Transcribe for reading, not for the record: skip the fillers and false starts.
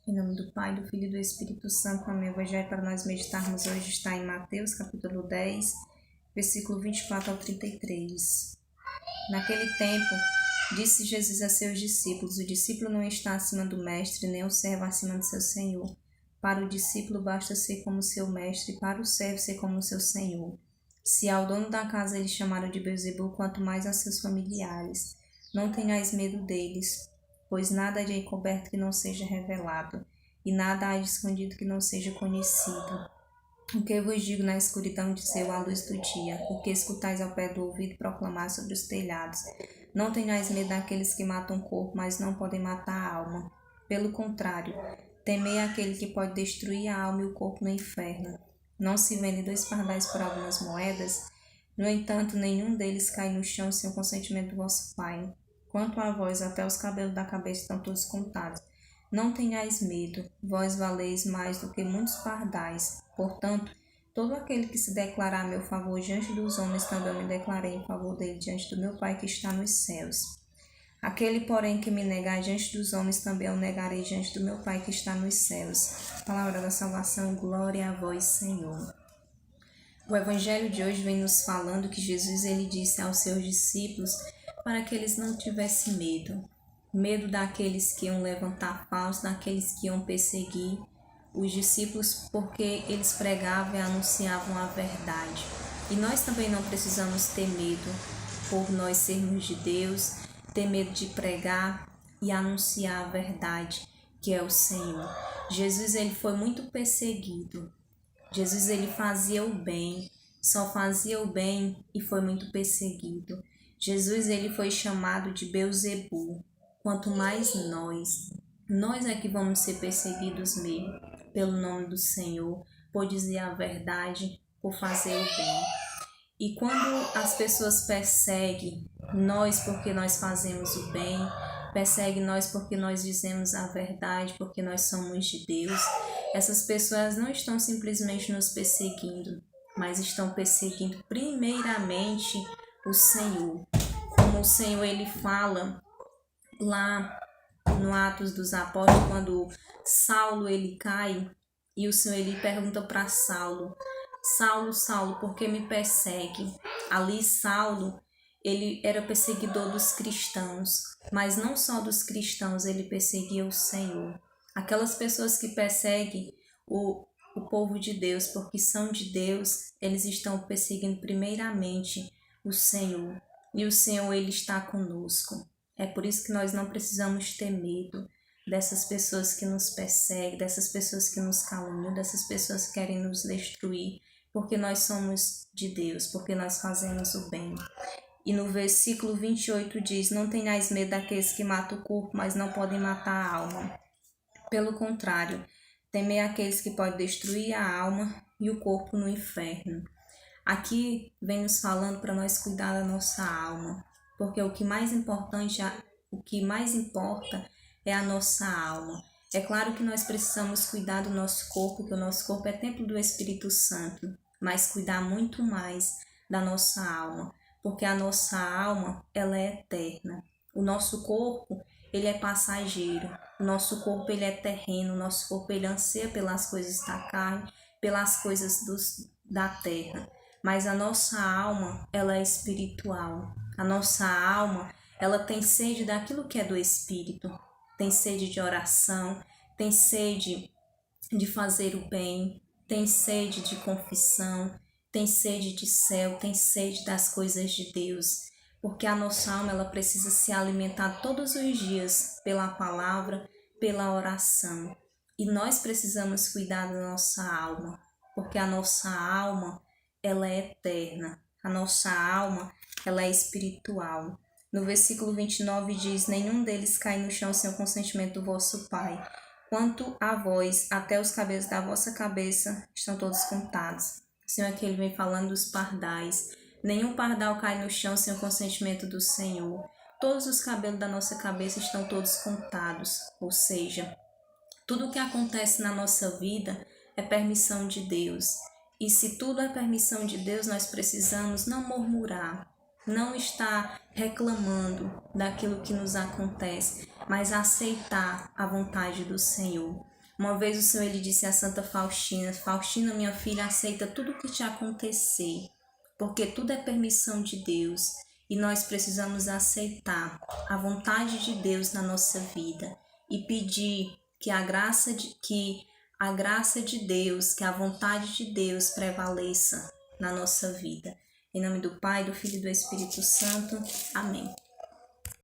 Em nome do Pai, do Filho e do Espírito Santo. Amém. O Evangelho para nós meditarmos hoje está em Mateus, capítulo 10, versículo 24 ao 33. Naquele tempo, disse Jesus a seus discípulos: o discípulo não está acima do mestre, nem o servo acima do seu senhor. Para o discípulo basta ser como seu mestre, para o servo ser como seu senhor. Se ao dono da casa eles chamaram de Beelzebul, quanto mais a seus familiares. Não tenhais medo deles, pois nada há de encoberto que não seja revelado, e nada há de escondido que não seja conhecido. O que vos digo na escuridão, dizei-o à luz do dia, o que escutais ao pé do ouvido, proclamar sobre os telhados. Não tenhais medo daqueles que matam o corpo, mas não podem matar a alma. Pelo contrário, temei aquele que pode destruir a alma e o corpo no inferno. Não se vendem 2 pardais por algumas moedas? No entanto, nenhum deles cai no chão sem o consentimento do vosso Pai. Quanto a vós, até os cabelos da cabeça estão todos contados. Não tenhais medo, vós valeis mais do que muitos pardais. Portanto, todo aquele que se declarar a meu favor diante dos homens, também me declarei em favor dele diante do meu Pai que está nos céus. Aquele, porém, que me negar diante dos homens, também eu negarei diante do meu Pai que está nos céus. Palavra da salvação, glória a vós, Senhor. O Evangelho de hoje vem nos falando que Jesus ele disse aos seus discípulos para que eles não tivessem medo. Medo daqueles que iam levantar falsos, daqueles que iam perseguir os discípulos, porque eles pregavam e anunciavam a verdade. E nós também não precisamos ter medo por nós sermos de Deus, ter medo de pregar e anunciar a verdade, que é o Senhor. Jesus ele foi muito perseguido. Jesus ele fazia o bem, só fazia o bem e foi muito perseguido. Jesus ele foi chamado de Beelzebul. Quanto mais nós é que vamos ser perseguidos mesmo, pelo nome do Senhor, por dizer a verdade, por fazer o bem. E quando as pessoas perseguem nós porque nós fazemos o bem, perseguem nós porque nós dizemos a verdade, porque nós somos de Deus, essas pessoas não estão simplesmente nos perseguindo, mas estão perseguindo primeiramente o Senhor. Como o Senhor ele fala lá no Atos dos Apóstolos, quando Saulo ele cai e o Senhor ele pergunta para Saulo: Saulo, Saulo, por que me persegue? Ali Saulo ele era perseguidor dos cristãos, mas não só dos cristãos, ele perseguia o Senhor. Aquelas pessoas que perseguem o povo de Deus porque são de Deus, eles estão perseguindo primeiramente o Senhor. E o Senhor ele está conosco. É por isso que nós não precisamos ter medo dessas pessoas que nos perseguem, dessas pessoas que nos caluniam, dessas pessoas que querem nos destruir, porque nós somos de Deus, porque nós fazemos o bem. E no versículo 28 diz: não tenhais medo daqueles que matam o corpo, mas não podem matar a alma. Pelo contrário, temei aqueles que podem destruir a alma e o corpo no inferno. Aqui vem nos falando para nós cuidar da nossa alma, porque o que mais importa é a nossa alma. É claro que nós precisamos cuidar do nosso corpo, que o nosso corpo é templo do Espírito Santo, mas cuidar muito mais da nossa alma, porque a nossa alma ela é eterna. O nosso corpo ele é passageiro, o nosso corpo ele é terreno, o nosso corpo ele anseia pelas coisas da carne, pelas coisas da terra. Mas a nossa alma, ela é espiritual. A nossa alma, ela tem sede daquilo que é do Espírito. Tem sede de oração, tem sede de fazer o bem, tem sede de confissão, tem sede de céu, tem sede das coisas de Deus. Porque a nossa alma, ela precisa se alimentar todos os dias pela palavra, pela oração. E nós precisamos cuidar da nossa alma, porque a nossa alma ela é eterna, a nossa alma ela é espiritual. No versículo 29 diz: nenhum deles cai no chão sem o consentimento do vosso Pai. Quanto a vós, até os cabelos da vossa cabeça estão todos contados. O Senhor aqui ele vem falando dos pardais. Nenhum pardal cai no chão sem o consentimento do Senhor. Todos os cabelos da nossa cabeça estão todos contados, ou seja, tudo o que acontece na nossa vida é permissão de Deus. E se tudo é permissão de Deus, nós precisamos não murmurar, não estar reclamando daquilo que nos acontece, mas aceitar a vontade do Senhor. Uma vez o Senhor ele disse a Santa Faustina: Faustina, minha filha, aceita tudo o que te acontecer, porque tudo é permissão de Deus e nós precisamos aceitar a vontade de Deus na nossa vida e pedir que a graça de Deus, que a vontade de Deus prevaleça na nossa vida. Em nome do Pai, do Filho e do Espírito Santo. Amém.